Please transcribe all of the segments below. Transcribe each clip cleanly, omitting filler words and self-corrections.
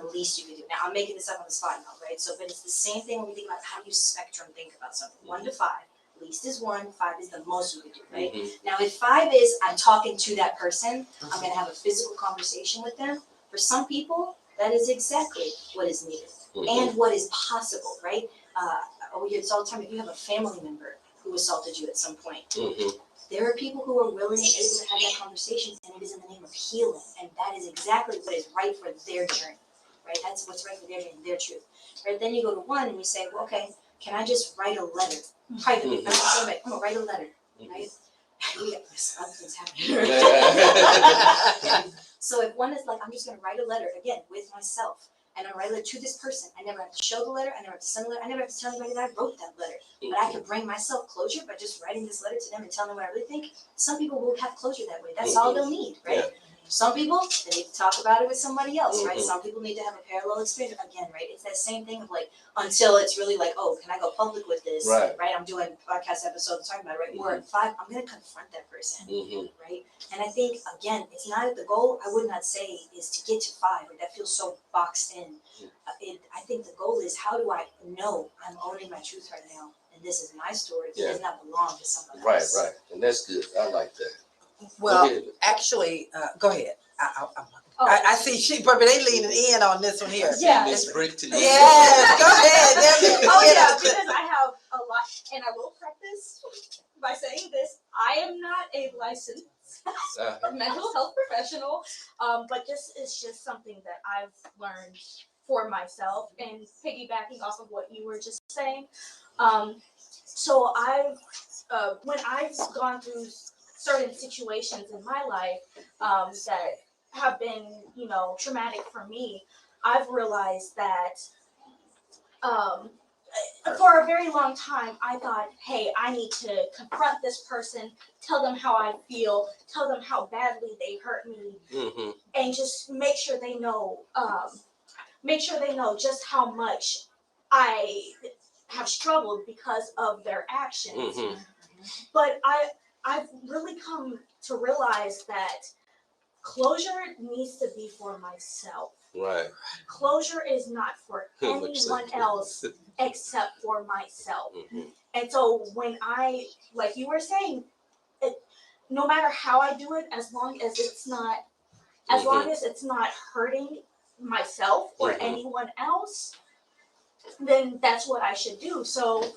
the least you could do. Now, I'm making this up on the spot now, right? So, but it's the same thing when we think about how you spectrum think about something. 1 to 5. Least is 1, 5 is the most you could do, right? Now, if 5 is I'm talking to that person, I'm going to have a physical conversation with them. For some people, that is exactly what is needed and what is possible, right? We hear this all the time. If you have a family member who assaulted you at some point, there are people who are willing and able to have that conversation, and it is in the name of healing, and that is exactly what is right for their journey, right? That's what's right for their journey, their truth, right? Then you go to 1 and you say, well, okay, can I just write a letter privately? Not to somebody, I'm gonna write a letter, right? We got this other things happening. So if 1 is like, I'm just gonna write a letter again with myself, and I write a letter to this person. I never have to show the letter. I never have to send the letter. I never have to tell anybody that I wrote that letter. But I can bring myself closure by just writing this letter to them and telling them what I really think. Some people will have closure that way. That's all they'll need, right? Yeah. Some people, they need to talk about it with somebody else, right? Some people need to have a parallel experience. Again, right? It's that same thing of like, until it's really like, oh, can I go public with this? Right? I'm doing podcast episodes talking about it, right? Or 5, I'm going to confront that person, right? And I think, again, it's not the goal, I would not say, is to get to 5, right? That feels so boxed in. I think the goal is, how do I know I'm owning my truth right now? And this is my story. It does not belong to someone else. Right. And that's good. I like that. Well, actually, go ahead. I see she, but they leaning in on this one here. Yeah. Miss Brick to you. Yes, go ahead. Because I have a lot, and I will preface by saying this: I am not a licensed mental health professional, but this is just something that I've learned for myself. And piggybacking off of what you were just saying, so I've when I've gone through certain situations in my life that have been, traumatic for me, I've realized that for a very long time, I thought, hey, I need to confront this person, tell them how I feel, tell them how badly they hurt me, and just make sure they know just how much I have struggled because of their actions. But I've really come to realize that closure needs to be for myself. Right. Closure is not for anyone else except for myself. And so when like you were saying, no matter how I do it, as long as it's not hurting myself or anyone else, then that's what I should do. So,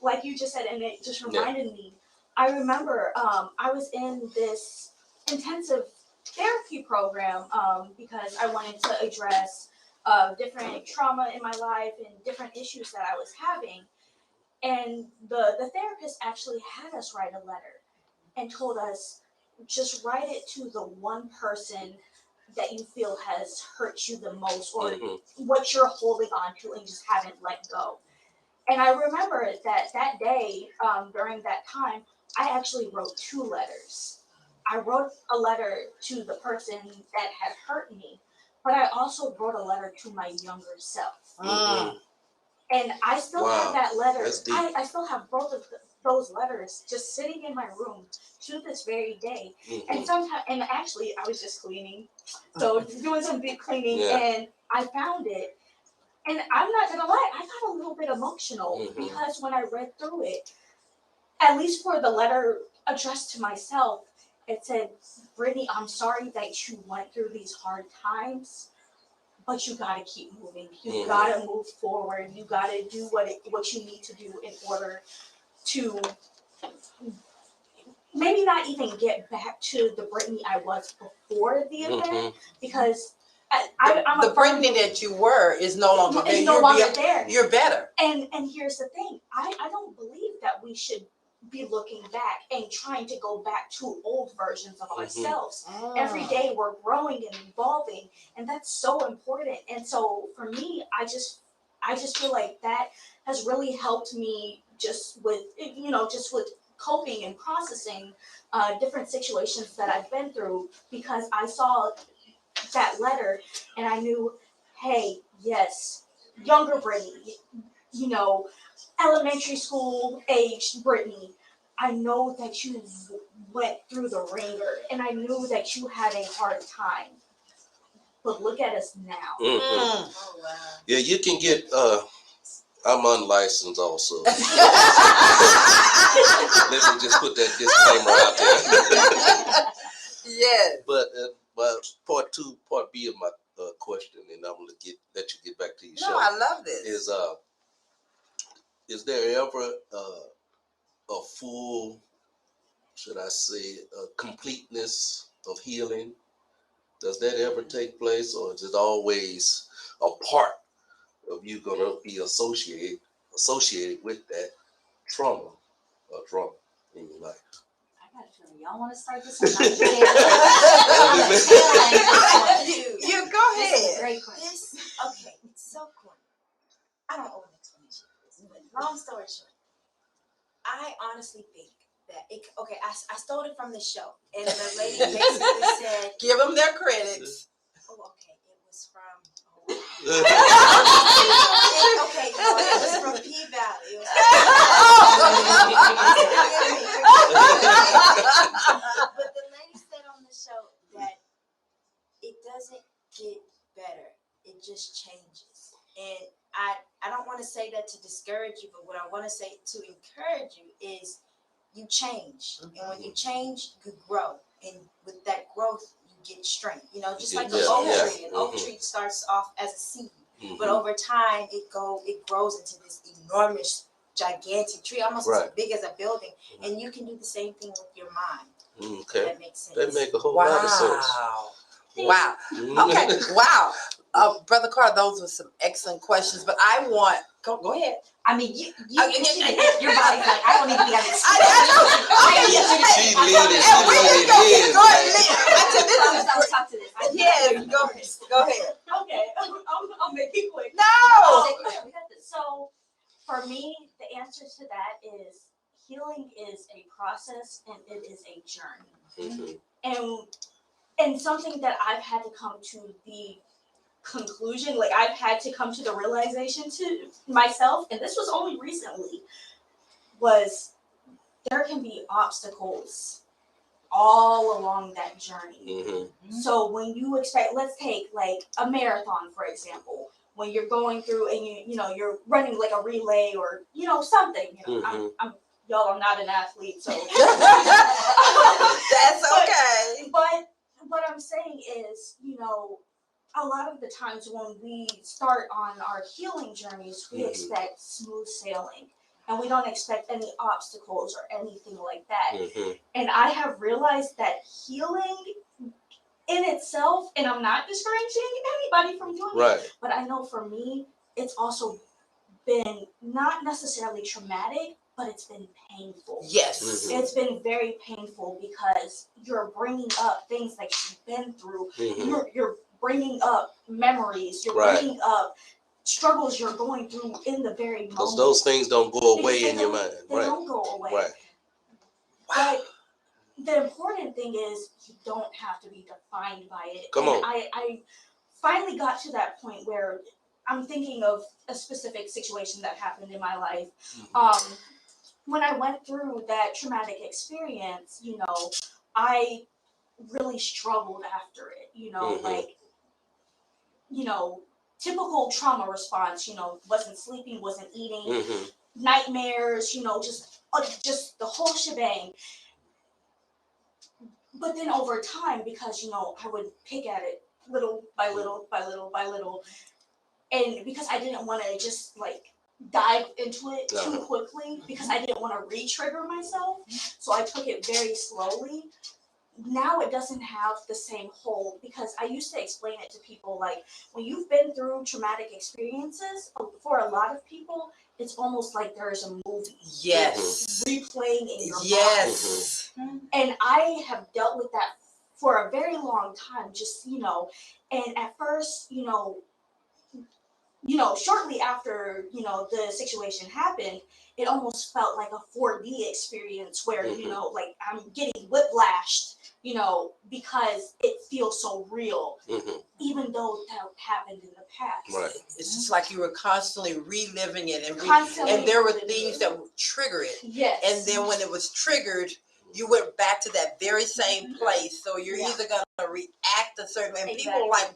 like you just said, and it just reminded me, I remember I was in this intensive therapy program because I wanted to address different trauma in my life and different issues that I was having. And the therapist actually had us write a letter and told us, just write it to the one person that you feel has hurt you the most, or what you're holding on to and just haven't let go. And I remember that day, during that time, I actually wrote 2 letters. I wrote a letter to the person that had hurt me, but I also wrote a letter to my younger self. And I still have that letter. I still have both of those letters just sitting in my room to this very day. And actually, I was just cleaning, so doing some deep cleaning, and I found it. And I'm not gonna lie, I got a little bit emotional because when I read through it, at least for the letter addressed to myself, it said, Brittany, I'm sorry that you went through these hard times, but you gotta keep moving. You gotta move forward. You gotta do what you need to do in order to maybe not even get back to the Brittany I was before the event, because I'm the Brittany that you were is no longer there. No longer there. You're better. And here's the thing. I don't believe that we should be looking back and trying to go back to old versions of ourselves. Every day we're growing and evolving, and that's so important. And so for me, I just feel like that has really helped me just with coping and processing different situations that I've been through, because I saw that letter and I knew, hey, yes, younger Brittany, elementary school aged Brittany, I know that you went through the ringer and I knew that you had a hard time, but look at us now. Mhm. Mm. Oh wow. Yeah, you can get. I'm unlicensed also. Let me just put that disclaimer out there. Yes. But part B of my question, and I'm gonna let you get back to your No, show. I love this. Is there ever a full, should I say, completeness of healing? Does that ever take place, or is it always a part of you gonna be associated with that trauma in your life? I got a feeling y'all want to start this one. I'm You go This is a ahead. great question. Okay, it's so cool. I don't owe an explanation for this, but long story short, I honestly think that I stole it from the show, and the lady basically said, Give them their credits. "Oh, okay, it was from." Mhm. Okay, no, it was from P Valley. But the lady said on the show that it doesn't get better; it just changes. And I don't want to say that to discourage you, but what I want to say to encourage you is you change, and when you change, you grow, and with that growth, you get strength. You know, just like the oak tree. An oak tree starts off as a seed. But over time, it grows into this enormous, gigantic tree, almost as big as a building. And you can do the same thing with your mind. Okay, That makes sense. that make a whole lot of sense. Wow. Okay. Wow. Brother Carr, those were some excellent questions, but I want go ahead. I mean, your body's like, I don't even think I can speak. She leading in. Go ahead. I'll talk to this. Yes, go ahead. Okay, I'll make it quick. No. We got this. So, for me, the answer to that is healing is a process and it is a journey. Mhm. And something that I've had to come to the conclusion, like I've had to come to the realization to myself, and this was only recently, was there can be obstacles all along that journey. Mhm. So when you expect, let's take like a marathon, for example, when you're going through and you're running like a relay or something. I'm not an athlete, so That's okay. But what I'm saying is, a lot of the times when we start on our healing journeys, we expect smooth sailing, and we don't expect any obstacles or anything like that. And I have realized that healing in itself, and I'm not discouraging anybody from doing it, but I know for me, it's also been not necessarily traumatic, but it's been painful. Yes. It's been very painful because you're bringing up things that you've been through. You're bringing up memories. You're bringing up struggles you're going through in the very moment. Because those things don't go away in your mind. They don't go away. Right. But the important thing is you don't have to be defined by it. Come on. I finally got to that point where I'm thinking of a specific situation that happened in my life. When I went through that traumatic experience, I really struggled after it, typical trauma response, wasn't sleeping, wasn't eating, nightmares, just the whole shebang. But then over time, because, I would pick at it little by little by little by little, and because I didn't want to just dive into it too quickly, because I didn't want to re-trigger myself, so I took it very slowly. Now it doesn't have the same hold, because I used to explain it to people when you've been through traumatic experiences, for a lot of people, it's almost like there's a movie. Yes. Replaying in your mind. Yes. And I have dealt with that for a very long time, and at first, shortly after, the situation happened, it almost felt like a 4D experience where, I'm getting whiplashed, because it feels so real, even though that happened in the past. Right. It's just like you were constantly reliving it, and there were things that would trigger it. Yes. And then when it was triggered, you went back to that very same place. So you're either going to react a certain way. And people are like,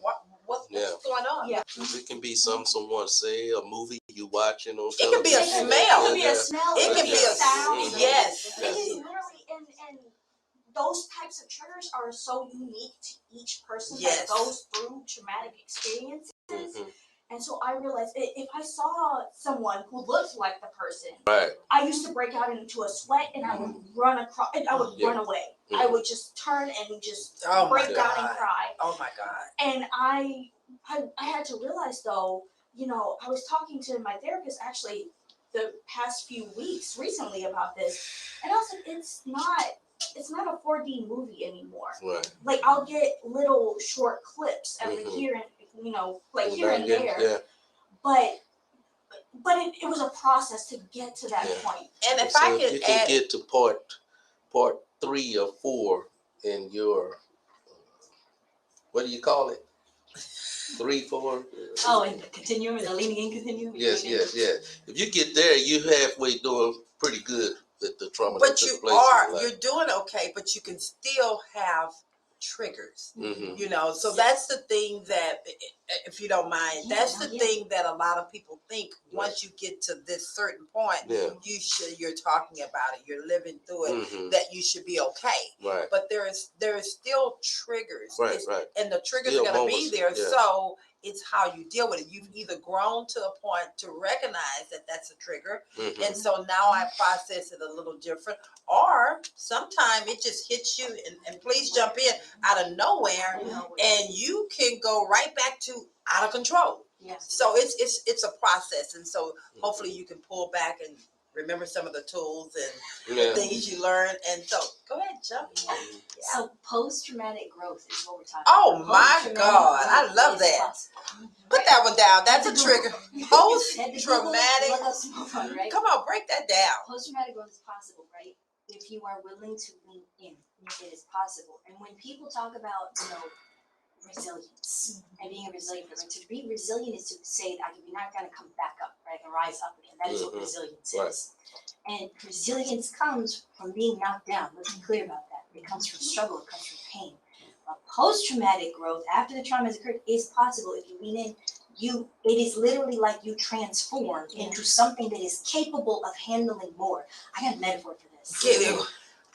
what what's Yeah. going on? Yeah. It can be someone say, a movie you watching on It can be a television. smell. It could be a smell. It can be Yeah. a sound. yes. It is literally, and those types of triggers are so unique to each person Yes. that goes through traumatic experiences. Mhm. And so I realized if I saw someone who looked like the person, Right. I used to break out into a sweat and I would run across, and I would Yeah. run away. I would just turn and just Oh my break down and God. cry. Oh my God. And I had to realize though, I was talking to my therapist actually the past few weeks recently about this, and I was like, it's not a 4D movie anymore. Right. Like I'll get little short clips every Mhm. here and here and there, Yeah. but it was a process to get to that Yeah. point. And if So I if you could can add, get to part 3 or 4 in your, what do you call it? 3, 4? Oh, and the continuum and the leaning in continuum. Yes. If you get there, you halfway doing pretty good with the trauma that but took you place in your are, life. you're doing okay, but you can still have triggers. Mhm. So that's the thing that, if you don't mind, Yeah, that's no, the yeah. thing that a lot of people think once you get to this certain point, Yeah. you're talking about it, you're living through it, Mhm. that you should be okay. Right. But there is still triggers. Right. It's- Right. And the triggers Still are going to be moments, there. yeah. So it's how you deal with it. You've either grown to a point to recognize that that's a trigger. Mhm. And so now I process it a little different. Or sometimes it just hits you, and please jump in, out of nowhere, and you can go right back to out of control. Yes. So it's a process. And so hopefully you can pull back and remember some of the tools and the Yeah. things you learned. And so go ahead, jump in. Mhm. So post-traumatic growth is what we're talking Oh about. my Post-traumatic God, I growth love is that. possible. Put that one down. That's a trigger. Head to Google, Post-traumatic. look up some fun, right? Come on, break that down. Post-traumatic growth is possible, right? If you are willing to lean in, it is possible. And when people talk about, resilience and being a resilient person, to be resilient is to say that you're not going to come back up, right? And rise up again. That is what Mhm. resilience Right. is. And resilience comes from being knocked down. Let's be clear about that. It comes from struggle. It comes from pain. But post-traumatic growth, after the trauma has occurred, is possible if you lean in. It is literally like you transform into something that is capable of handling more. I got a metaphor for this. Get it.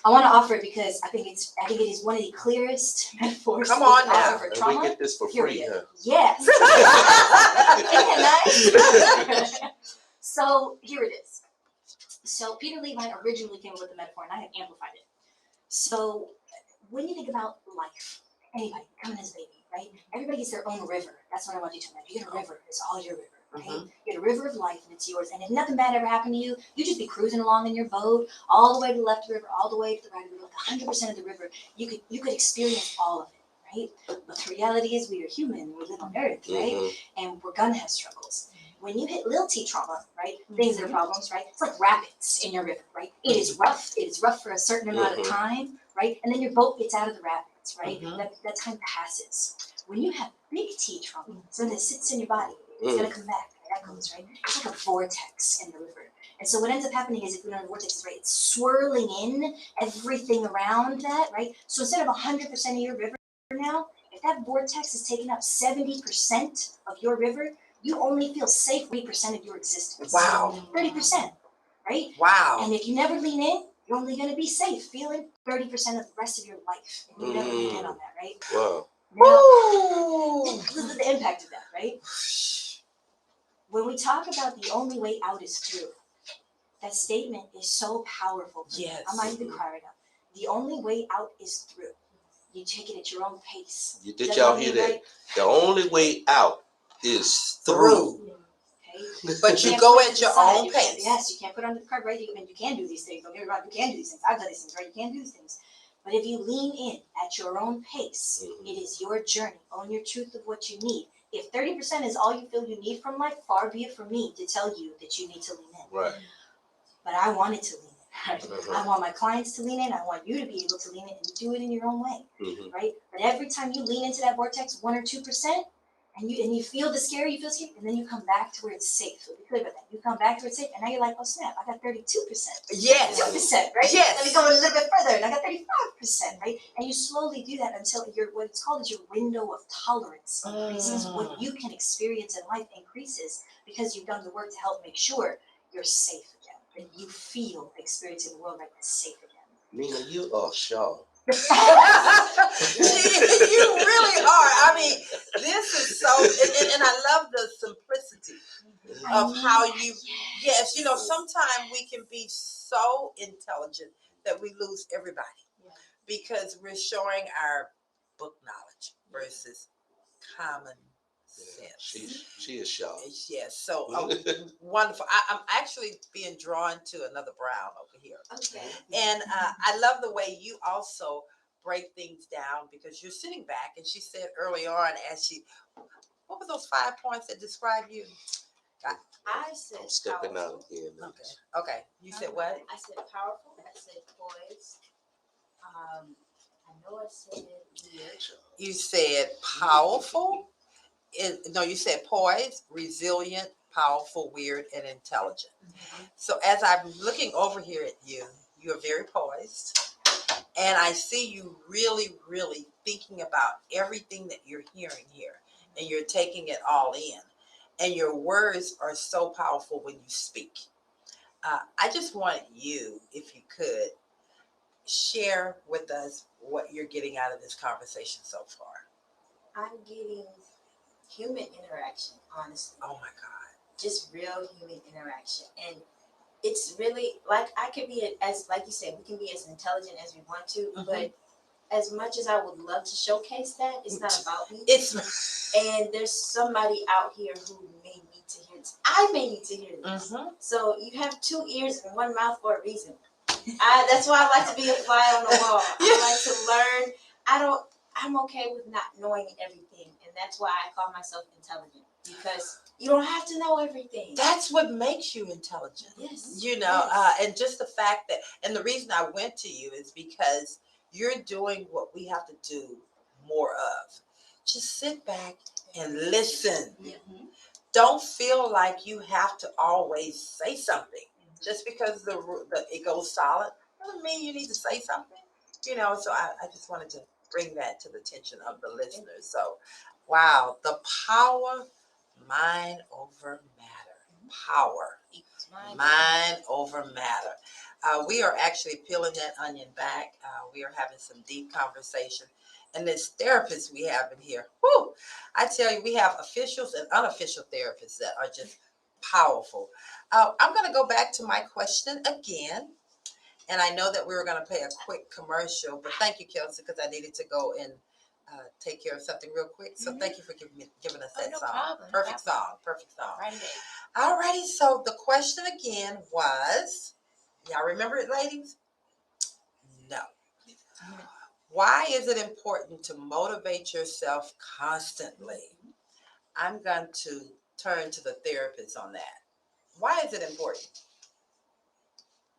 I want to offer it because I think it is one of the clearest metaphors Come that we on can now. offer for And trauma. we get this for free, period. huh? Yes. Isn't that nice? So here it is. So Peter Levine originally came up with the metaphor, and I have amplified it. So when you think about life, anybody coming as a baby, right? Everybody gets their own river. That's what I want you to know. You get a river. It's all your river. Right? You get a river of life, and it's yours. And if nothing bad ever happened to you, you just be cruising along in your boat, all the way to the left of the river, all the way to the right of the river, like 100% of the river. You could experience all of it, right? But the reality is, we are human. We live on Earth, right? Mhm. And we're gonna have struggles. When you hit little T trauma, right? Things that are problems, right? It's like rapids in your river, right? It is rough. It is rough for a certain amount of time, right? And then your boat gets out of the rapids, right? That time passes. When you have big T trauma, something that sits in your body, it's gonna come back. That goes, right? It's like a vortex in the river. And so what ends up happening is, if we know the vortex is right, it's swirling in everything around that, right? So instead of 100% of your river now, if that vortex is taking up 70% of your river, you only feel safe 30% of your existence. Wow. 30%, right? Wow. And if you never lean in, you're only going to be safe feeling 30% of the rest of your life. And you never lean in on that, right? Wow. Now, Woo! this is the impact of that, right? When we talk about the only way out is through, that statement is so powerful. Yes. I'm not even crying up. The only way out is through. You take it at your own pace. Did y'all hear that? The only way out is through. Okay? But you can't go put it at your aside. own You can't- pace. Yes, you can't put it under the card, right? You can do these things. Don't get me wrong. You can do these things. I've done these things, right? You can do these things. But if you lean in at your own pace, it is your journey. Own your truth of what you need. If 30% is all you feel you need from life, far be it from me to tell you that you need to lean in. Right. But I wanted to lean in. Right? I want my clients to lean in. I want you to be able to lean in and do it in your own way. Mhm. Right? But every time you lean into that vortex 1 or 2%, And you feel the scary, and then you come back to where it's safe. So be clear about that. You come back to where it's safe, and now you're like, oh snap, I got 32%. Yes. 2%, right? Yes. Let me go a little bit further, and I got 35%, right? And you slowly do that until what it's called is your window of tolerance increases. What you can experience in life increases because you've done the work to help make sure you're safe again. That you feel experiencing the world like it's safe again. Nina, you are sharp. You really are. I mean, this is so, and I love the simplicity of how you, yes, you know, sometimes we can be so intelligent that we lose everybody because we're showing our book knowledge versus common sense. She is sharp. Yes, so wonderful. I'm actually being drawn to another Brown over here. Okay. And I love the way you also break things down because you're sitting back, and she said early on, what were those 5 points that describe you? I said I'm stepping powerful. out again. Okay. You said what? I said powerful. I said poised. I know I said weird. You said powerful. No, you said poised, resilient, powerful, weird, and intelligent. So as I'm looking over here at you, you're very poised. And I see you really, really thinking about everything that you're hearing here. And you're taking it all in. And your words are so powerful when you speak. I just want you, if you could, share with us what you're getting out of this conversation so far. I'm getting human interaction, honestly. Oh my God. Just real human interaction. And it's really like I could be as like you said, we can be as intelligent as we want to, but as much as I would love to showcase that, it's not about me. And there's somebody out here who may need to hear this. I may need to hear this. So you have 2 ears and 1 mouth for a reason. That's why I like to be a fly on the wall. I like to learn. I'm okay with not knowing everything, and that's why I call myself intelligent, because you don't have to know everything. That's what makes you intelligent. Yes. You know, and just the fact that, and the reason I went to you is because you're doing what we have to do more of. Just sit back and listen. Don't feel like you have to always say something. Just because it goes solid doesn't mean you need to say something. You know, so I just wanted to bring that to the attention of the listeners. So, wow, the power, mind over matter. Power, mind over matter. We are actually peeling that onion back. We are having some deep conversation. And this therapist we have in here, whoo, I tell you, we have officials and unofficial therapists that are just powerful. I'm going to go back to my question again. And I know that we were going to play a quick commercial, but thank you, Kelsey, because I needed to go and take care of something real quick. So thank you for giving us that no song. problem. Perfect song. Perfect song. Right away. All righty. So the question again was, y'all remember it, ladies? No. Why is it important to motivate yourself constantly? I'm going to turn to the therapist on that. Why is it important?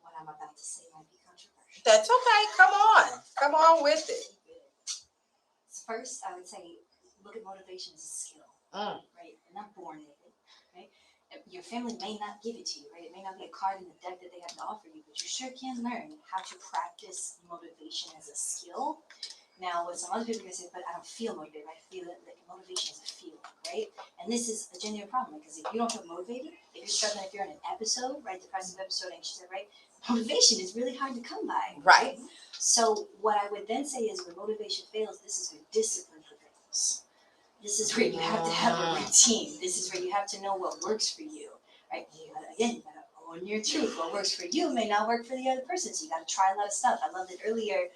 What I'm about to say might be controversial. That's okay. Come on with it. First, I would say, look at motivation as a skill, right? You're not born with it, right? Your family may not give it to you, right? It may not be a card in the deck that they have to offer you, but you sure can learn how to practice motivation as a skill. Now, what some other people are going to say, but I don't feel motivated. I feel that motivation is a feeling, right? And this is a genuine problem, because if you don't feel motivated, if you're struggling, if you're in an episode, right, depressive episode, anxious, right, motivation is really hard to come by, Right. So what I would then say is, when motivation fails, this is where discipline prevails. This is where you have to have a routine. This is where you have to know what works for you, right? You gotta own your truth. What works for you may not work for the other person, so you gotta try a lot of stuff. I loved it earlier.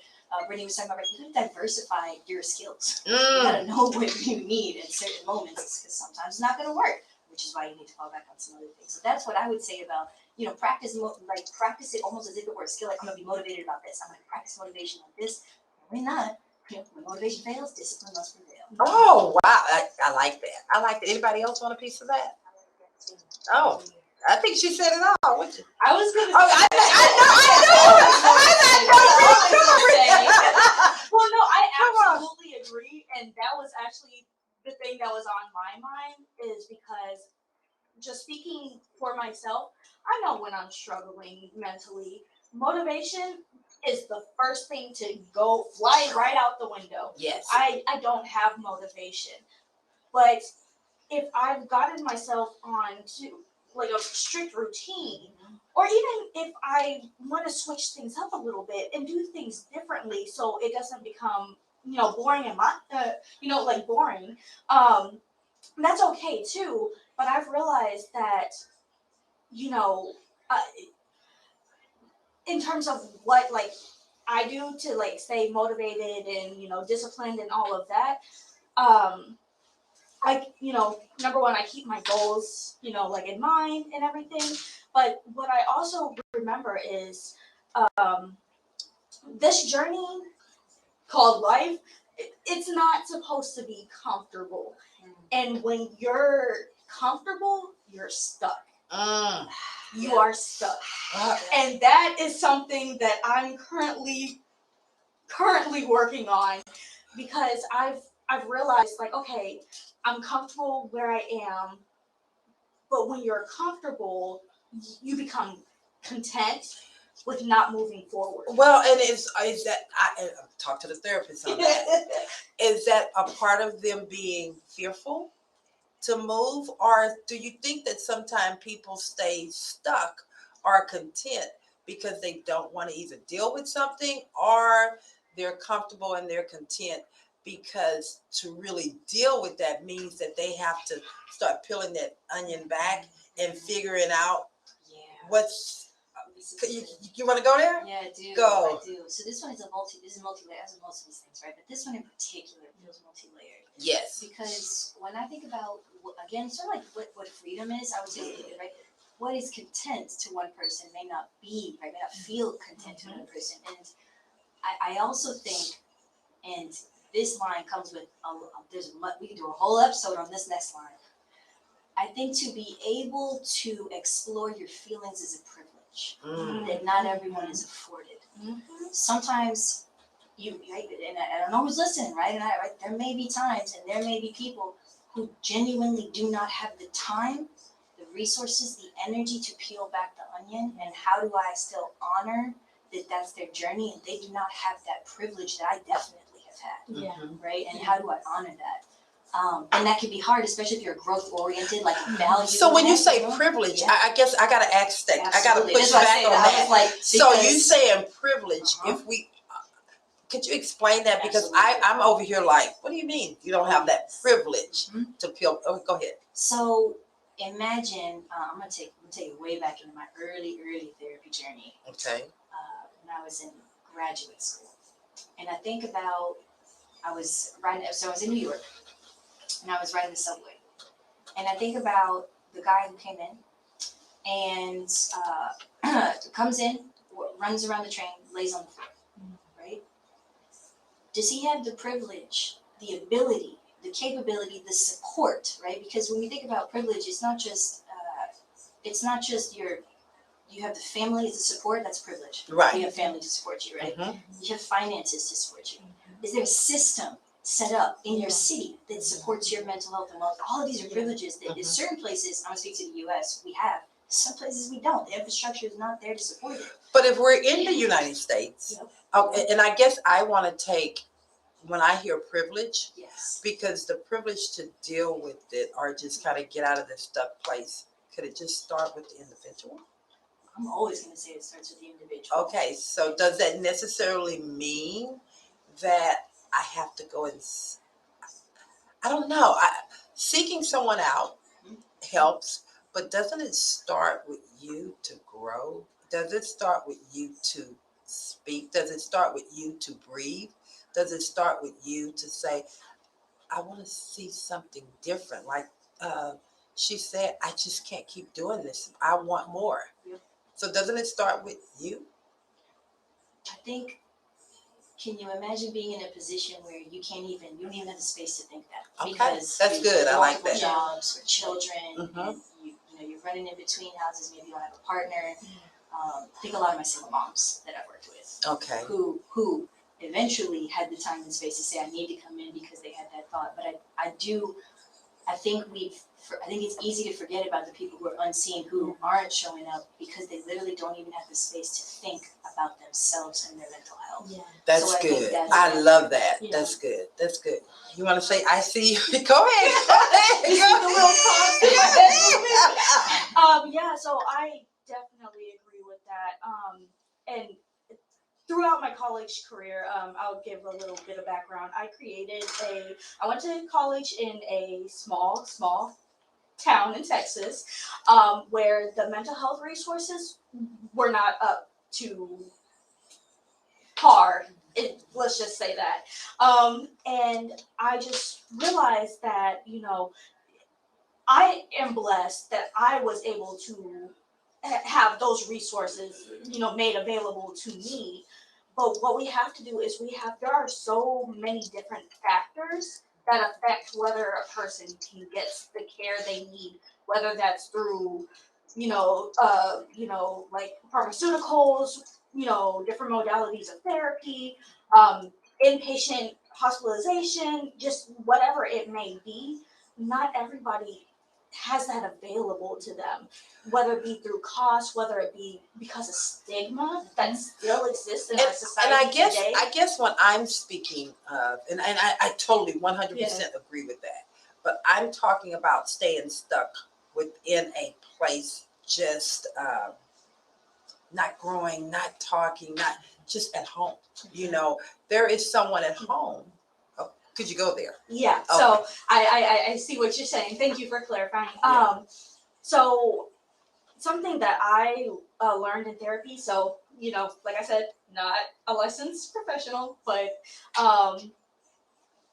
Brittany was talking about, you gotta diversify your skills. You gotta know what you need at certain moments, because sometimes it's not gonna work, which is why you need to fall back on some other things. So that's what I would say about, practice it almost as if it were a skill. Like, I'm gonna be motivated about this. I'm gonna practice motivation on this. When not, when motivation fails, discipline must prevail. Oh, wow. I like that. Anybody else want a piece of that? Oh, I think she said it all. What you? I was gonna. Oh, I know. Well, no, I absolutely agree, and that was actually the thing that was on my mind is because, just speaking for myself, I know when I'm struggling mentally, motivation is the first thing to go fly right out the window. Yes. I don't have motivation. But if I've gotten myself on to like a strict routine, or even if I want to switch things up a little bit and do things differently so it doesn't become, boring and like boring, that's okay too. But I've realized that, uh, in terms of what like I do to like stay motivated and disciplined and all of that, number one, I keep my goals, like in mind and everything. But what I also remember is, this journey called life, it's not supposed to be comfortable. And when you're comfortable, you're stuck. You are stuck. And that is something that I'm currently working on, because I've realized, like, okay, I'm comfortable where I am, but when you're comfortable, you become content with not moving forward. Well, and is that I talk to the therapist on that. Is that a part of them being fearful to move, or do you think that sometimes people stay stuck or content because they don't want to either deal with something, or they're comfortable and they're content because to really deal with that means that they have to start peeling that onion back and figuring out what's. You want to go there? Yeah, I do. Go. I do. So this one is multi-layered, as with most of these things, right? But this one in particular feels multi-layered. Yes. Because when I think about, again, sort of like what freedom is, I would say, right? What is content to one person may not be, right? May not feel content to another person. And I also think, and this line comes with, we can do a whole episode on this next line. I think to be able to explore your feelings is a privilege that not everyone is afforded. Sometimes right, and I don't know who's listening, right? And there may be times and there may be people who genuinely do not have the time, the resources, the energy to peel back the onion. And how do I still honor that that's their journey and they do not have that privilege that I definitely have had. Yeah. Right? And how do I honor that? And that can be hard, especially if you're growth oriented, like value. So when you say privilege, I guess I gotta ask that. Absolutely. I gotta push That's back why on I was that. like, So you because- saying privilege? If we could you explain that, because Absolutely. I'm over here like, what do you mean you don't have that privilege to peel? Oh, go ahead. So imagine, I'm gonna take you way back into my early therapy journey. Okay. When I was in graduate school, and I think about I was in New York, and I was riding the subway, and I think about the guy who came in and comes in, runs around the train, lays on the floor, right? Does he have the privilege, the ability, the capability, the support, right? Because when we think about privilege, it's not just you have the family as a support, that's privilege. Right. You have family to support you, right? Mm-hmm. You have finances to support you. Is there a system set up in your city that supports your mental health and wellness? All of these are privileges that in certain places, I'm gonna speak to the US, we have. Some places we don't. The infrastructure is not there to support it. But if we're in the United States, and I guess I want to take, when I hear privilege, Yes. because the privilege to deal with it or just kind of get out of this stuck place, could it just start with the individual? I'm always gonna say it starts with the individual. Okay, so does that necessarily mean that I have to go and, I don't know, seeking someone out helps, but doesn't it start with you to grow? Does it start with you to speak? Does it start with you to breathe? Does it start with you to say, I want to see something different? Like she said, I just can't keep doing this. I want more. Yep. So doesn't it start with you? I think, can you imagine being in a position where you don't even have the space to think that? Okay, Because that's you good. I have like multiple that. jobs or children, Mhm. and you're running in between houses. Maybe you don't have a partner. I think a lot of my single moms that I've worked with, Okay. who eventually had the time and space to say I need to come in because they had that thought. But I think it's easy to forget about the people who are unseen, who aren't showing up because they literally don't even have the space to think about themselves and their mental health. Yeah. That's So I think good. that's- I love that. Yeah. That's good. That's good. You want to say, I see you? Go ahead. You see the little pause in my head moving? Yeah, so I definitely agree with that. And throughout my college career, I'll give a little bit of background. I went to college in a small town in Texas, where the mental health resources were not up to par. Let's just say that. And I just realized that, I am blessed that I was able to have those resources, made available to me. But what we have to do is there are so many different factors that affect whether a person can get the care they need, whether that's through, like pharmaceuticals, different modalities of therapy, inpatient hospitalization, just whatever it may be. Not everybody has that available to them, whether it be through cost, whether it be because of stigma that still exists in our society And today. I guess what I'm speaking of, and I totally 100% agree with that, but I'm talking about staying stuck within a place, just not growing, not talking, not just at home. There is someone at home. Oh, could you go there? Yeah. Okay. So I see what you're saying. Thank you for clarifying. Yeah. So something that I learned in therapy. So like I said, not a licensed professional, but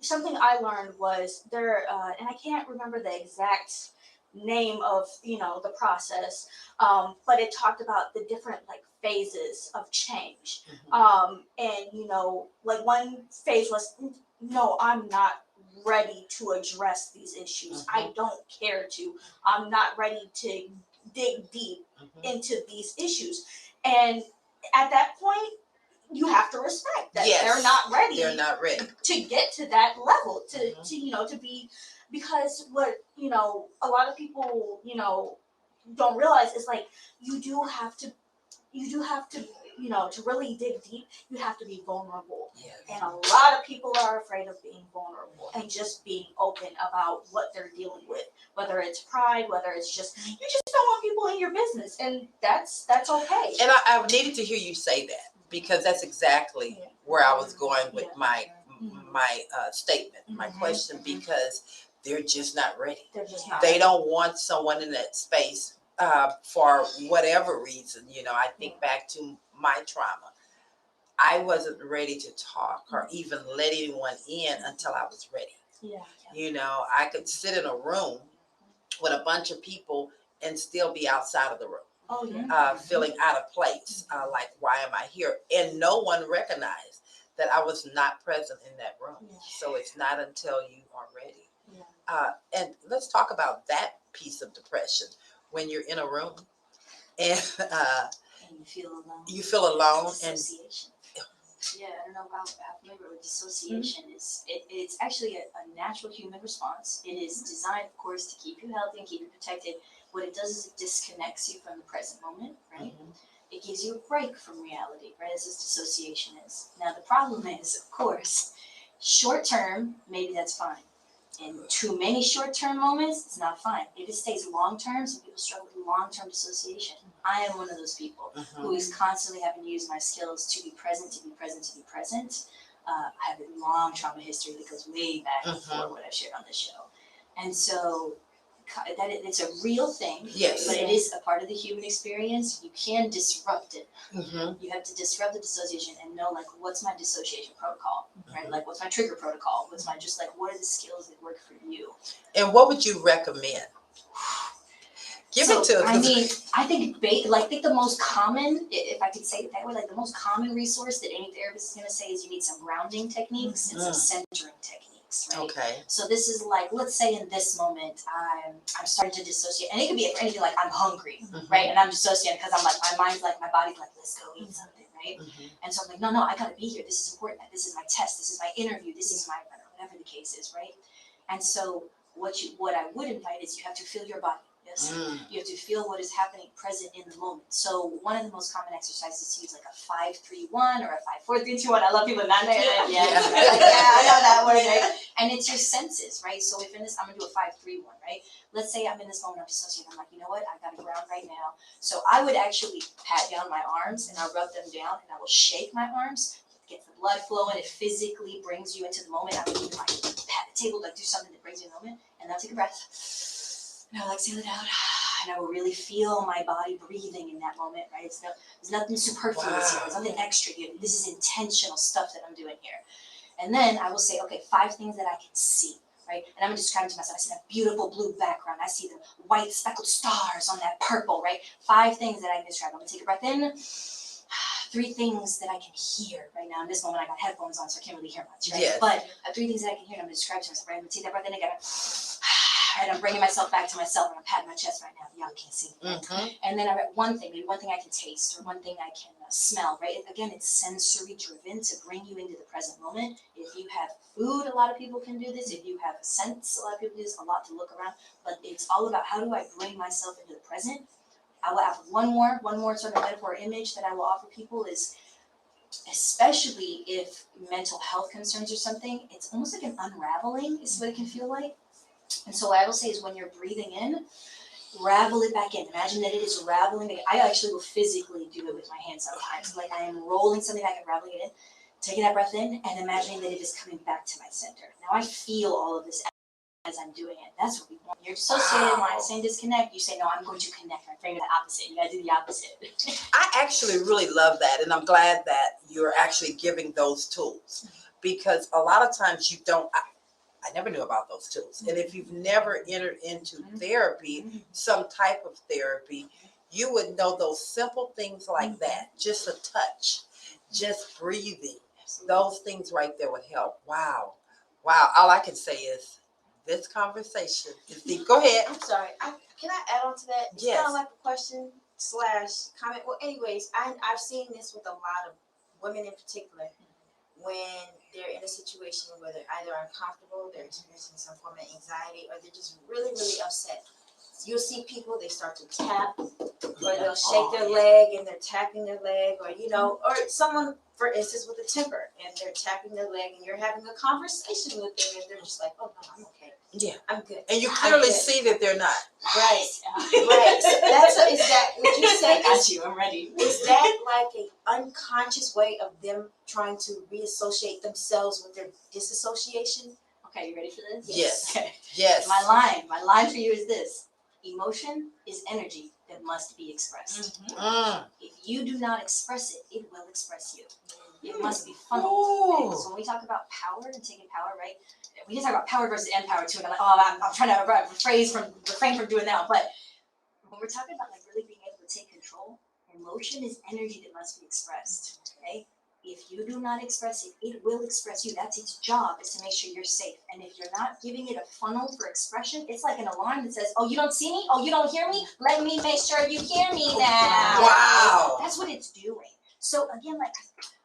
something I learned was there, and I can't remember the exact name of the process, but it talked about the different like phases of change. And like one phase was, no, I'm not ready to address these issues. I don't care to. I'm not ready to dig deep into these issues. And at that point, you have to respect that they're not ready. They're not ready to get to that level, to be, because what a lot of people don't realize is like you do have to to really dig deep, you have to be vulnerable. Yes. And a lot of people are afraid of being vulnerable and just being open about what they're dealing with, whether it's pride, whether it's just you just don't want people in your business, and that's okay. And I needed to hear you say that, because that's exactly where I was going with my statement, my question, because they're just not ready. They're just not They don't want someone in that space for whatever reason. I think back to my trauma. I wasn't ready to talk or even let anyone in until I was ready. I could sit in a room with a bunch of people and still be outside of the room. Feeling out of place, like, why am I here? And no one recognized that I was not present in that room. So it's not until you are ready. And let's talk about that piece of depression. When you're in a room and you feel alone. Dissociation. Yeah, I don't know how familiar with dissociation is. It's actually a natural human response. It is designed, of course, to keep you healthy and keep you protected. What it does is it disconnects you from the present moment, right? It gives you a break from reality, right? As this dissociation is. Now, the problem is, of course, short term, maybe that's fine. In too many short-term moments, it's not fine. If it stays long-term, some people struggle with long-term dissociation. I am one of those people who is constantly having to use my skills to be present, to be present, to be present. I have a long trauma history that goes way back before what I've shared on this show. And so it's a real thing, but it is a part of the human experience. You can disrupt it. You have to disrupt the dissociation and know, like, what's my dissociation protocol, right? Like, what's my trigger protocol? What's my what are the skills that work for you? And what would you recommend? Give it to us. I mean, I think the most common, if I could say it that way, like the most common resource that any therapist is going to say is you need some grounding techniques and some centering techniques. Right? Okay. So this is like, let's say in this moment, I'm starting to dissociate, and it could be for anything, like I'm hungry, right? And I'm dissociating because I'm like, my mind's like, my body's like, let's go eat something, right? Mhm. And so I'm like, no, I gotta be here. This is important. This is my test. This is my interview. This is my whatever the case is, right? And so what I would invite is you have to feel your body. Yes, you have to feel what is happening present in the moment. So one of the most common exercises is to use like a 5-3-1 or a 5-4-3-2-1. I love people not knowing that. Yeah, I know that word, right? And it's your senses, right? So if in this, I'm gonna do a 5-3-1, right? Let's say I'm in this moment of dissociation. I'm like, you know what? I gotta ground right now. So I would actually pat down my arms and I'll rub them down and I will shake my arms. It gets the blood flowing. It physically brings you into the moment. I would even like pat the table, like do something that brings you in the moment. And then I'll take a breath. And I'll exhale it out. And I will really feel my body breathing in that moment, right? There's nothing superfluous here. There's nothing extra here. This is intentional stuff that I'm doing here. And then I will say, okay, 5 things that I can see, right? And I'm gonna describe it to myself. I see that beautiful blue background. I see the white speckled stars on that purple, right? 5 things that I can describe. I'm gonna take a breath in. 3 things that I can hear right now. In this moment, I got headphones on, so I can't really hear much, right? Yes. But 3 things that I can hear, and I'm gonna describe to myself, right? I'm gonna take that breath in again. And I'm bringing myself back to myself, and I'm patting my chest right now. Y'all can't see. Mhm. And then I read maybe one thing I can taste, or one thing I can smell, right? Again, it's sensory driven to bring you into the present moment. If you have food, a lot of people can do this. If you have a sense, a lot of people do this. A lot to look around, but it's all about how do I bring myself into the present. I will have one more sort of metaphor image that I will offer people is, especially if mental health concerns or something, it's almost like an unraveling is what it can feel like. And so what I will say is when you're breathing in, ravel it back in. Imagine that it is raveling. I actually will physically do it with my hands sometimes. Like I am rolling something back and raveling it in, taking that breath in and imagining that it is coming back to my center. Now I feel all of this as I'm doing it. That's what we want. You're dissociated, when I'm saying disconnect, you say, no, I'm going to connect. I'm framing the opposite. You gotta do the opposite. I actually really love that, and I'm glad that you're actually giving those tools, because a lot of times you don't. I never knew about those tools, and if you've never entered into therapy, some type of therapy, you would know those simple things like that. Just a touch, just breathing. Those things right there would help. Wow. All I can say is this conversation is deep. Go ahead. I'm sorry. Can I add on to that? It's Yes. kind of like a question / comment. Well, anyways, I've seen this with a lot of women in particular when they're in a situation where they're either uncomfortable, they're experiencing some form of anxiety, or they're just really, really upset. You'll see people, they start to tap, or they'll shake their leg and they're tapping their leg, or or someone, for instance, with a temper and they're tapping their leg and you're having a conversation with them and they're just like, oh no, I'm okay. Yeah. I'm good. And you clearly see that they're not. Right. Right. So is that, would you say, I got you, I'm ready. is that like an unconscious way of them trying to reassociate themselves with their disassociation? Okay, you ready for this? Yes. Okay. Yes. My line for you is this. Emotion is energy that must be expressed. If you do not express it, it will express you. It must be funneled. Ooh. Okay? So when we talk about power and taking power, right? We can talk about power versus empower too. And I'm like, oh, I'm trying to refrain from doing that. But when we're talking about like really being able to take control, emotion is energy that must be expressed. Okay? If you do not express it, it will express you. That's its job, is to make sure you're safe. And if you're not giving it a funnel for expression, it's like an alarm that says, oh, you don't see me? Oh, you don't hear me? Let me make sure you hear me now. Wow. That's what it's doing. So again, like,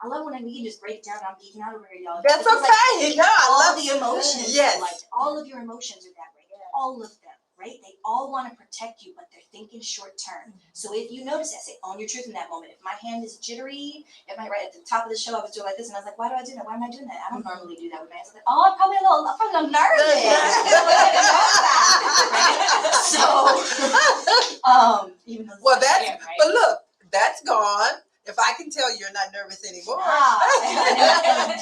I love when we can just break it down. I'm geeking out over here, y'all. That's Because, okay. Like, No, I all love the emotions Yes. are like, all of your emotions are that way. All of them, right? They all want to protect you, but they're thinking short term. So if you notice, I say, own your truth in that moment. If my hand is jittery, right at the top of the show, I was doing like this, and I was like, why do I do that? Why am I doing that? I don't normally do that with my hands. I was like, oh, I'm probably a little nervous. So, even though Well, it's that's, not right? but look, that's gone. If I can tell you're not nervous anymore. Right?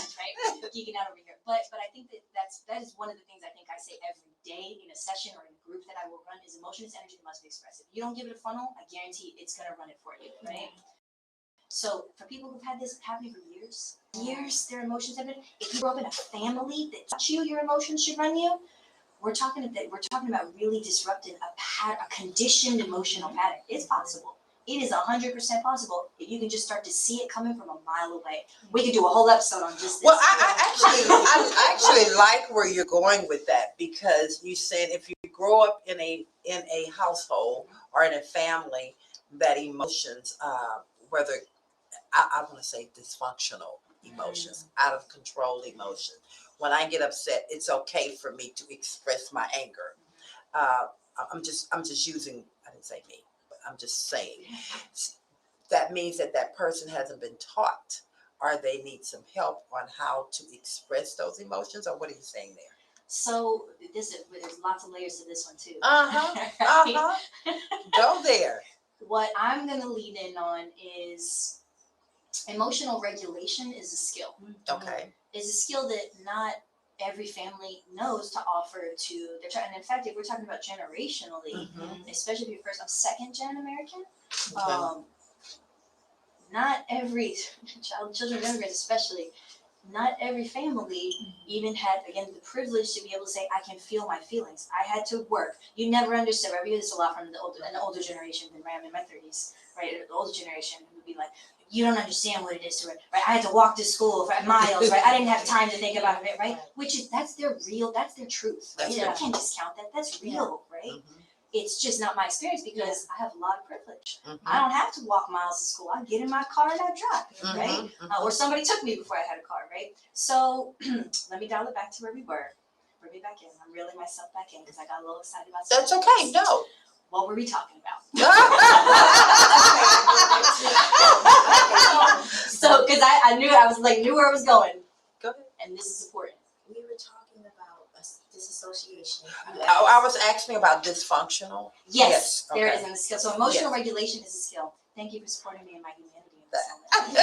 Geeking out over here. But I think that is one of the things I think I say every day in a session or in a group that I will run is emotion is energy that must be expressed. If you don't give it a funnel, I guarantee it's gonna run it for you, right? So for people who've had this happening for years, their emotions have been. If you grew up in a family that taught you your emotions should run you, we're talking about really disrupting a conditioned emotional pattern. It's possible. It is 100% possible if you can just start to see it coming from a mile away. We could do a whole episode on just this. Well, I actually like where you're going with that, because you said if you grow up in a household or in a family that emotions, whether I want to say dysfunctional emotions, out of control emotions. When I get upset, it's okay for me to express my anger. I'm just using, I didn't say me, but I'm just saying. That means that that person hasn't been taught, or they need some help on how to express those emotions, or what are you saying there? So there's lots of layers to this one too. Go there. What I'm gonna lead in on is emotional regulation is a skill. Okay. Is a skill that not every family knows to offer to their child. And in fact, if we're talking about generationally, especially if you're first or second gen American, Okay. not every children of immigrants especially, not every family even had, again, the privilege to be able to say, I can feel my feelings. I had to work. You never understood. I hear this a lot from an older generation than I'm in my 30s, right? The older generation would be like, you don't understand what it is to work, right? I had to walk to school for miles, right? I didn't have time to think about it, right? Which is, that's their truth. That's I true. can't discount that. That's real, right? It's just not my experience because I have a lot of privilege. I don't have to walk miles to school. I get in my car and I drive, right? Or somebody took me before I had a car, right? So let me dial it back to where we were. Bring me back in. I'm reeling myself back in because I got a little excited about something. That's okay. No. What were we talking about? So, because I knew knew where I was going. Go ahead. And this is important. We were talking about disassociation. I was asking about dysfunctional. Yes, there okay. it is in the skill. So emotional regulation is a skill. Thank you for supporting me in my humanity in this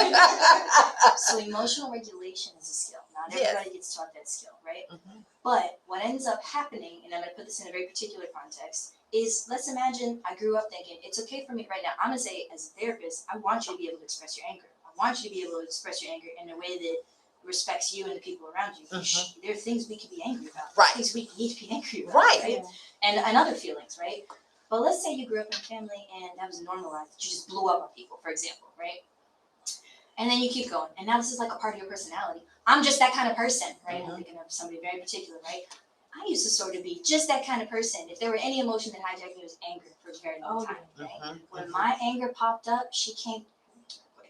moment. So emotional regulation is a skill. Not everybody gets taught that skill, right? But what ends up happening, and I'm going to put this in a very particular context, is let's imagine I grew up thinking it's okay for me right now. I'm going to say, as a therapist, I want you to be able to express your anger. I want you to be able to express your anger in a way that respects you and the people around you. There are things we can be angry about. Right. Things we need to be angry about. Right. Right? And other feelings, right? But let's say you grew up in a family and that was normalized. You just blew up on people, for example, right? And then you keep going. And now this is like a part of your personality. I'm just that kind of person, right? I'm thinking of somebody very particular, right? I used to sort of be just that kind of person. If there were any emotion that hijacked me, it was anger for a very long time, right? When my anger popped up, she came.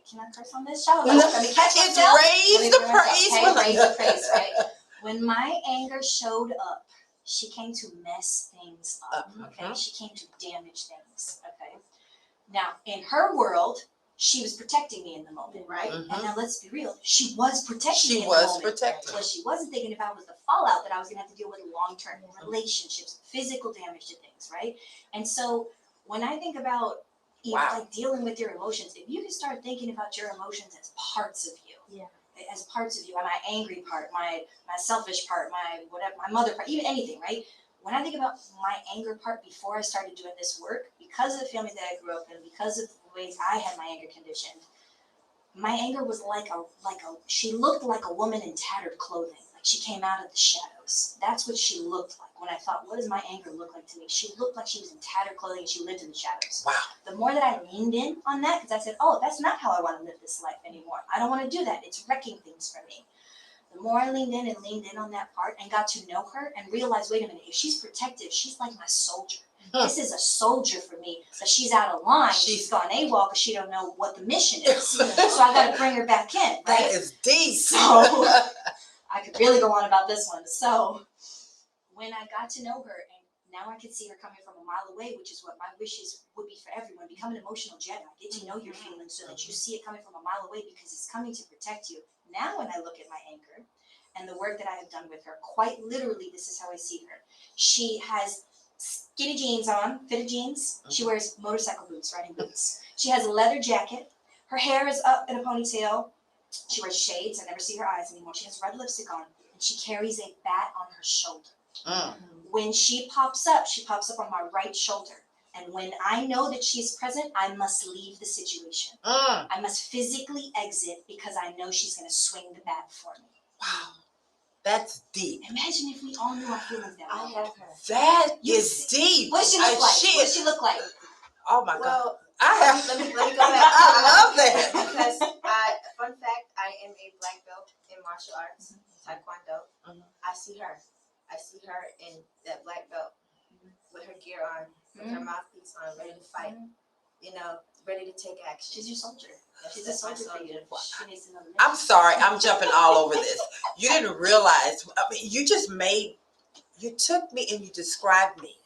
Can I curse on this show? Let me catch myself. Raise the praise. Okay, raise the praise, right? When my anger showed up, she came to mess things up, okay? She came to damage things, okay? Now, in her world, she was protecting me in the moment, right? And now let's be real, she was protecting me in the moment. She was protecting. What she wasn't thinking about was the fallout that I was gonna have to deal with long-term relationships, physical damage to things, right? And so when I think about like dealing with your emotions, if you can start thinking about your emotions as parts of you, as parts of you, my angry part, my selfish part, my whatever, my mother part, even anything, right? When I think about my anger part before I started doing this work, because of the family that I grew up in, because of the ways I had my anger conditioned, my anger was she looked like a woman in tattered clothing, like she came out of the shadows. That's what she looked like. When I thought, what does my anger look like to me? She looked like she was in tattered clothing and she lived in the shadows. Wow. The more that I leaned in on that, because I said, oh, that's not how I want to live this life anymore. I don't want to do that. It's wrecking things for me. The more I leaned in on that part and got to know her and realized, wait a minute, if she's protective, she's like my soldier. This is a soldier for me. So she's out of line. She's gone AWOL because she don't know what the mission is. So I got to bring her back in, right? That is deep. So I could really go on about this one. So when I got to know her, and now I could see her coming from a mile away, which is what my wishes would be for everyone. Become an emotional Jedi. Get to know your feelings so that you see it coming from a mile away because it's coming to protect you. Now when I look at my anger and the work that I have done with her, quite literally, this is how I see her. She has skinny jeans on, fitted jeans. She wears motorcycle boots, riding boots. She has a leather jacket. Her hair is up in a ponytail. She wears shades. I never see her eyes anymore. She has red lipstick on, and she carries a bat on her shoulder. When she pops up on my right shoulder. And when I know that she's present, I must leave the situation. I must physically exit because I know she's going to swing the bat for me. Wow. That's deep. Imagine if we all knew our feelings that way. I have her. That is deep. What does she look like? What does she look like? Oh my God. Well, let me go back. I love that. Because fun fact, I am a black belt in martial arts, Taekwondo. I see her in that black belt with her gear on, with her mouthpiece on, ready to fight. ready to take action. She's your soldier. She's a That's my soldier figure. soldier. She needs to know the I'm sorry, I'm jumping all over this. You didn't realize, you took me and you described me,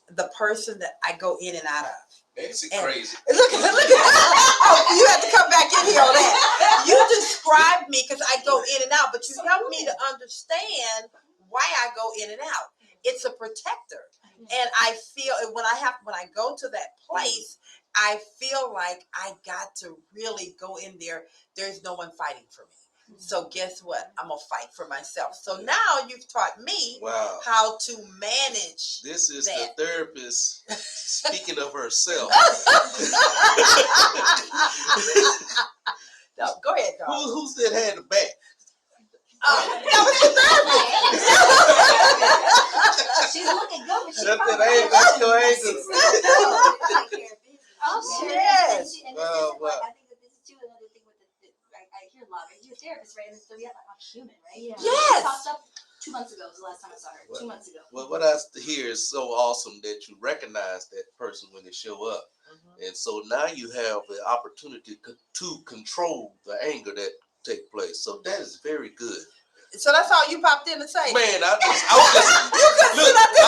the person that I go in and out of. Nancy And- crazy. Look, oh, you have to come back in here on that. You described me because I go in and out, but you helped me to understand why I go in and out. It's a protector. And I feel when I go to that place, I feel like I got to really go in there. There's no one fighting for me. So guess what? I'm gonna fight for myself. So now you've taught me Wow. how to manage. This is that. the therapist speaking of herself. No, go ahead, dog. Who's that had the back? That was the therapist. She's looking good, but she's That's your anger. Oh, Yes. And Well, I think that this is too another thing with I hear a lot. Right? You're a therapist, right? And so we have I'm human, right? Yeah. Yes. She popped up 2 months ago. Was the last time I saw her. 2 months ago. Well, what I hear is so awesome that you recognize that person when they show up. And so now you have the opportunity to control the anger that take place. So that is very good. So that's all you popped in to say. Man, I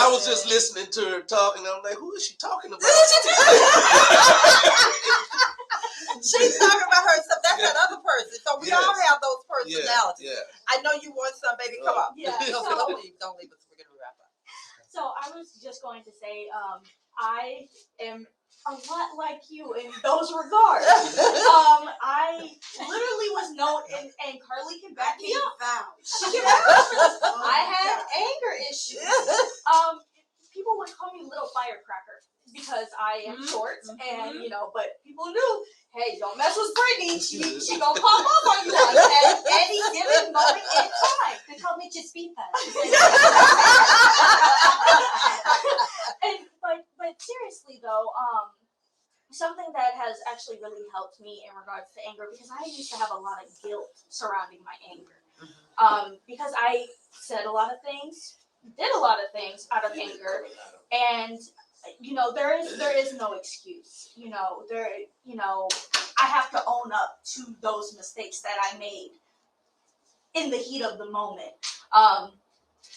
was just listening to her talking. I'm like, who is she talking about? She's talking about herself. That's that other person. So we all have those personalities. Yeah. I know you want some, baby. Come on. Yeah. No, So- don't leave. Don't leave us. We're gonna wrap up. So I was just going to say, I am a lot like you in those regards. I literally was known, and Carly can back me up. She can vouch for this. I had anger issues. People would call me Little Firecracker because I am short, and but people knew, hey, don't mess with Brittany. She gonna pop up on you at any given moment in time. They called me Chispita. But seriously though, something that has actually really helped me in regards to anger, because I used to have a lot of guilt surrounding my anger. Because I said a lot of things, did a lot of things out of anger, and there is no excuse. I have to own up to those mistakes that I made in the heat of the moment.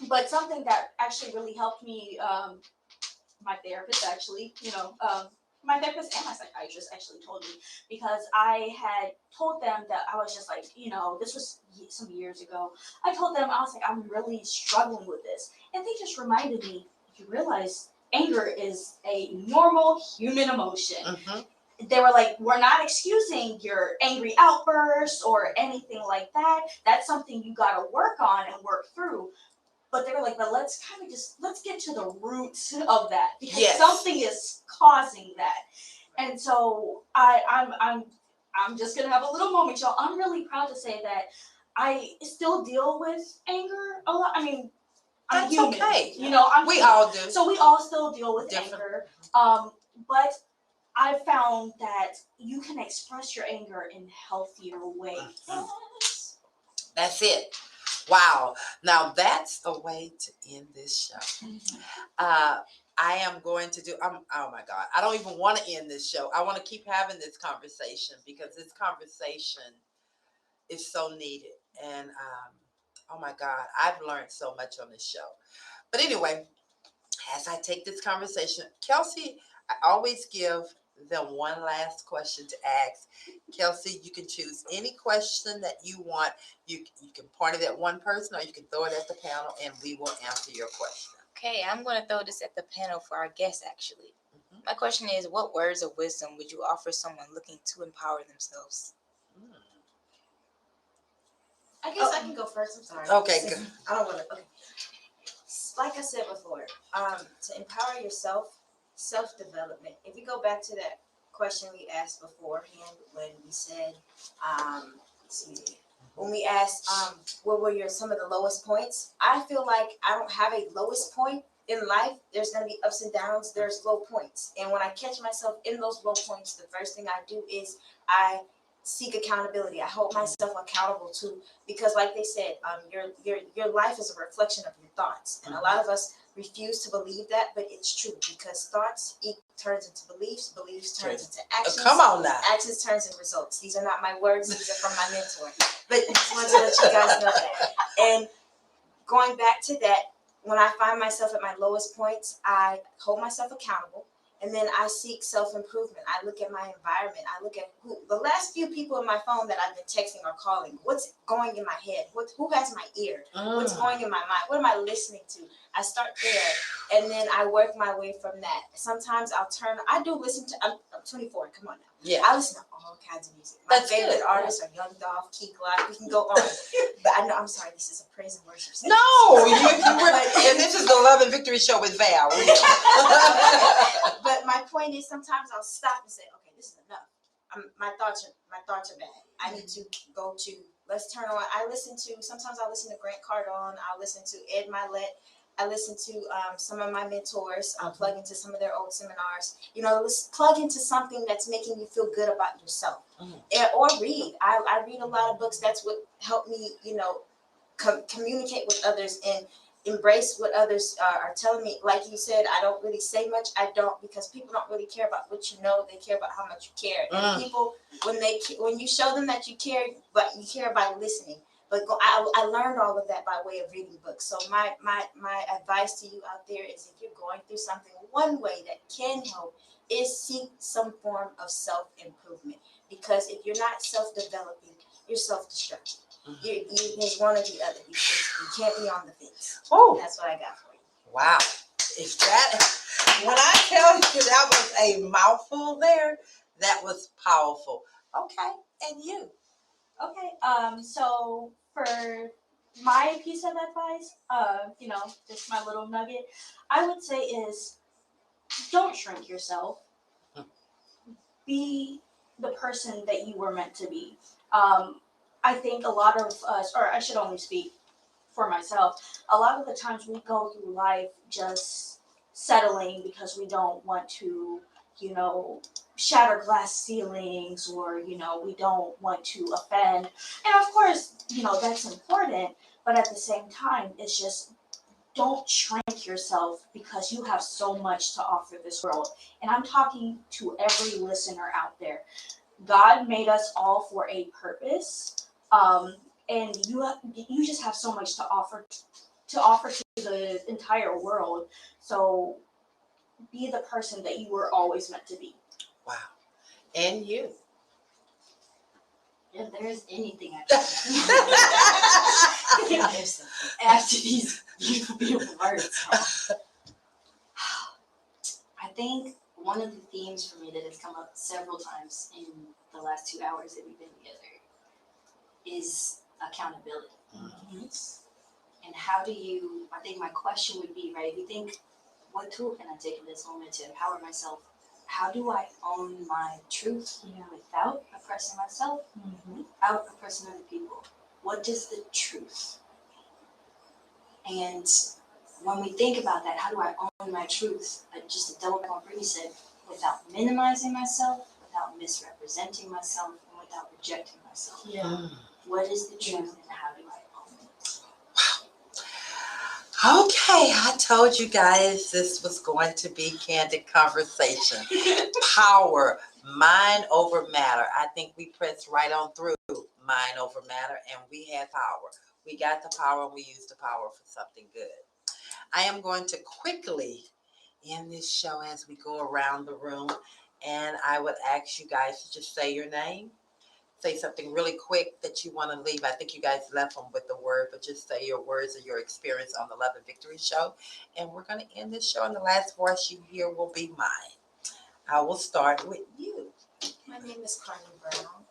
But something that actually really helped me, my therapist actually, my therapist and my psychiatrist actually told me, because I had told them that I was just like, this was some years ago. I told them, I was like, I'm really struggling with this. And they just reminded me, you realize anger is a normal human emotion. They were like, we're not excusing your angry outbursts or anything like that. That's something you got to work on and work through. But they were like, but let's get to the roots of that, because something is causing that. And so I'm just gonna have a little moment, y'all. I'm really proud to say that I still deal with anger a lot. I mean, I'm That's human, okay. I'm We human. all do. So we all still deal with Different. anger. But I found that you can express your anger in healthier ways. That's it. Wow. Now that's a way to end this show. I am going to do, oh my God, I don't even want to end this show. I want to keep having this conversation, because this conversation is so needed. And oh my God, I've learned so much on this show. But anyway, as I take this conversation, Kelsey, I always give them one last question to ask. Kelsey, you can choose any question that you want. You can point it at one person, or you can throw it at the panel, and we will answer your question. Okay, I'm going to throw this at the panel for our guests, actually. My question is, what words of wisdom would you offer someone looking to empower themselves? I guess I can go first. I'm sorry. Okay, good. I don't want to. Okay. Like I said before, to empower yourself, self-development. If we go back to that question we asked beforehand, when we said, when we asked, what were some of the lowest points? I feel like I don't have a lowest point in life. There's going to be ups and downs. There's low points. And when I catch myself in those low points, the first thing I do is I seek accountability. I hold myself accountable to, because like they said, your life is a reflection of your thoughts, and a lot of us refuse to believe that, but it's true, because thoughts turns into beliefs, beliefs turns into actions. Come on now. Actions turns into results. These are not my words, these are from my mentor. But I just wanted to let you guys know that. And going back to that, when I find myself at my lowest points, I hold myself accountable, and then I seek self-improvement. I look at my environment. I look at the last few people in my phone that I've been texting or calling. What's going in my head? Who has my ear? What's going in my mind? What am I listening to? I start there, and then I work my way from that. Sometimes I do listen to, I'm 24, come on now. Yeah. I listen to all kinds of music. My That's favorite good. artists are Young Dolph, Key Glock, we can go on. But I know, I'm sorry, this is a praise and worship session. No, and this is the Love and Victory Show with Val. But my point is, sometimes I'll stop and say, okay, this is enough. My thoughts are bad. I need to go to, let's turn on. Sometimes I listen to Grant Cardone. I'll listen to Ed Milet. I listen to some of my mentors. I'll plug into some of their old seminars. Let's plug into something that's making you feel good about yourself. Or read. I read a lot of books. That's what helped me, communicate with others and embrace what others are telling me. Like you said, I don't really say much. I don't, because people don't really care about what you know. They care about how much you care. And people, when you show them that you care, but you care by listening. But I learned all of that by way of reading books. So my advice to you out there is, if you're going through something, one way that can help is seek some form of self-improvement. Because if you're not self-developing, you're self-destructing. There's one or the other. You can't be on the fence. Oh, That's what I got for you. wow. When I tell you that was a mouthful there, that was powerful. Okay, and you? Okay, so for my piece of advice, just my little nugget, I would say is, don't shrink yourself. Be the person that you were meant to be. I think a lot of us, or I should only speak for myself, a lot of the times we go through life just settling because we don't want to, shatter glass ceilings, or, we don't want to offend. And of course, that's important, but at the same time, it's just, don't shrink yourself, because you have so much to offer this world. And I'm talking to every listener out there. God made us all for a purpose, and you just have so much to offer to the entire world. So be the person that you were always meant to be. Wow. And you? If there's anything I can after these beautiful words, I think one of the themes for me that has come up several times in the last 2 hours that we've been together is accountability. And how do you, I think my question would be, right, if you think, what tool can I take in this moment to empower myself? How do I own my truth without oppressing myself, without oppressing other people? What is the truth? And when we think about that, how do I own my truth? Just to double back on what Brittany said, without minimizing myself, without misrepresenting myself, and without rejecting myself. What is the truth, and how do I own it? Okay, I told you guys this was going to be candid conversation. Power, mind over matter. I think we pressed right on through mind over matter, and we had power. We got the power, and we used the power for something good. I am going to quickly end this show as we go around the room, and I would ask you guys to just say your name. Say something really quick that you want to leave. I think you guys left them with the word, but just say your words or your experience on the Love and Victory Show. And we're going to end this show, and the last voice you hear will be mine. I will start with you. My name is Carmen Brown,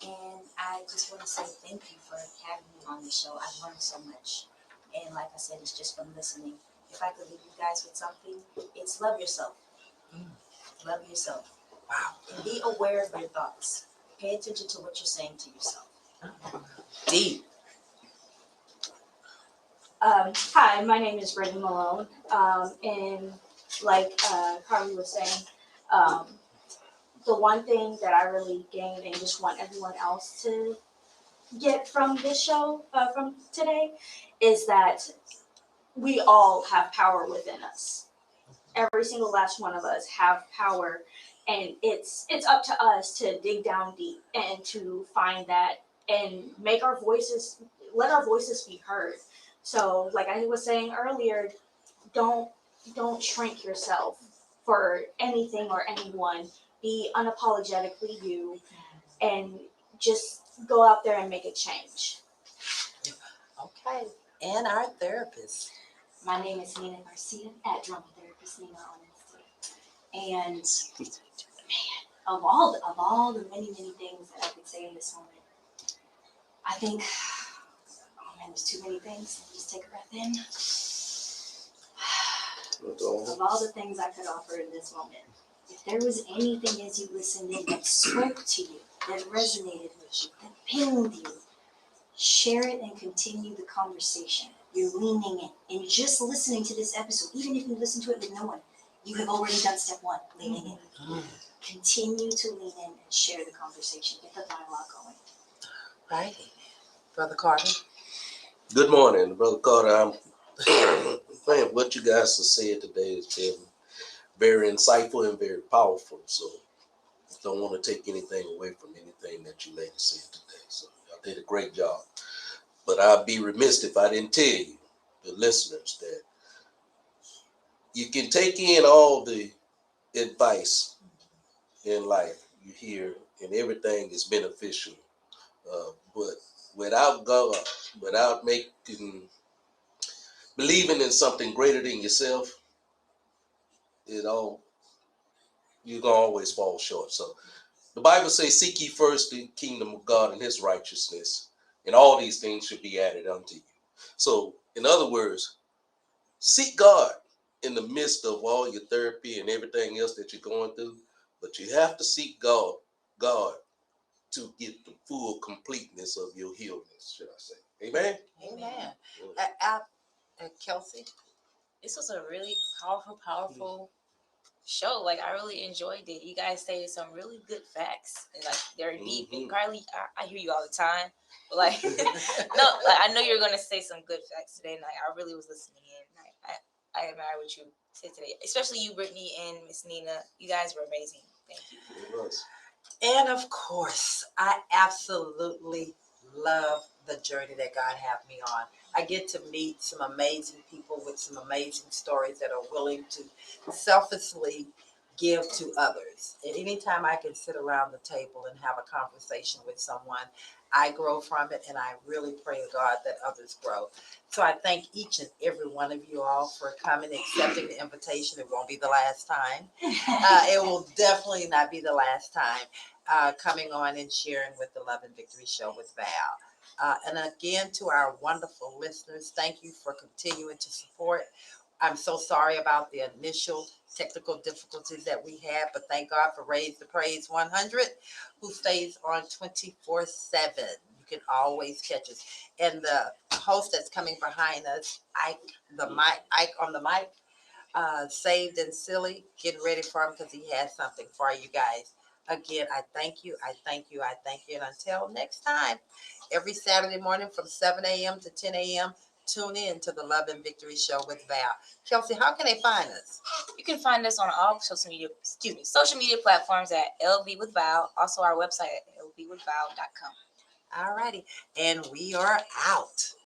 and I just want to say thank you for having me on the show. I've learned so much, and like I said, it's just from listening. If I could leave you guys with something, it's love yourself. Love yourself. Wow. And be aware of your thoughts. Pay attention to what you're saying to yourself. Deep. Hi, my name is Brittany Malone, and like Carly was saying, the one thing that I really gained and just want everyone else to get from this show, from today, is that we all have power within us. Every single last one of us have power, and it's up to us to dig down deep and to find that and make our voices, let our voices be heard. So, like I was saying earlier, don't shrink yourself for anything or anyone. Be unapologetically you, and just go out there and make a change. Okay. And our therapist. My name is Nina Garcia, at Drama Therapist Nina on Insta. And of all the many things that I could say in this moment, I think, oh man, there's too many things. Let me just take a breath in. Of all the things I could offer in this moment, if there was anything as you listened in that spoke to you, that resonated with you, that pinged you, share it and continue the conversation. You're leaning in. And just listening to this episode, even if you listen to it with no one, you have already done step one, leaning in. Continue to lean in and share the conversation. Get the dialogue going. Right. Brother Carter. Good morning, Brother Carter. I'm man, what you guys have said today has been very insightful and very powerful. So don't want to take anything away from anything that you ladies said today. So y'all did a great job. But I'd be remiss if I didn't tell you, the listeners, that you can take in all the advice in life you hear, and everything is beneficial. But without God, without believing in something greater than yourself, you're gonna always fall short. So the Bible says, "Seek ye first the kingdom of God and His righteousness, and all these things should be added unto you." So, in other words, seek God in the midst of all your therapy and everything else that you're going through, but you have to seek God to get the full completeness of your healing, should I say? Amen. Amen. Kelsey. This was a really powerful show. Like, I really enjoyed it. You guys stated some really good facts, and like they're deep. And Carly, I hear you all the time, but like, no, like, I know you're gonna say some good facts today, and like, I really was listening in. I admire what you said today, especially you, Brittany, and Miss Nina. You guys were amazing. Thank you. It was. And of course, I absolutely love the journey that God have me on. I get to meet some amazing people with some amazing stories that are willing to selflessly give to others. And anytime I can sit around the table and have a conversation with someone, I grow from it, and I really pray to God that others grow. So I thank each and every one of you all for coming, accepting the invitation. It won't be the last time. It will definitely not be the last time coming on and sharing with the Love and Victory Show with Val. And again, to our wonderful listeners, thank you for continuing to support. I'm so sorry about the initial technical difficulties that we had, but thank God for Raise the Praise 100, who stays on 24/7. You can always catch us. And the host that's coming behind us, Ike on the mic, saved and silly, getting ready for him because he has something for you guys. Again, I thank you. And until next time, every Saturday morning from 7 a.m. to 10 a.m., tune in to the Love and Victory Show with Val. Kelsey, how can they find us? You can find us on all social media platforms at LV with Val. Also, our website at lvwithval.com. All righty. And we are out.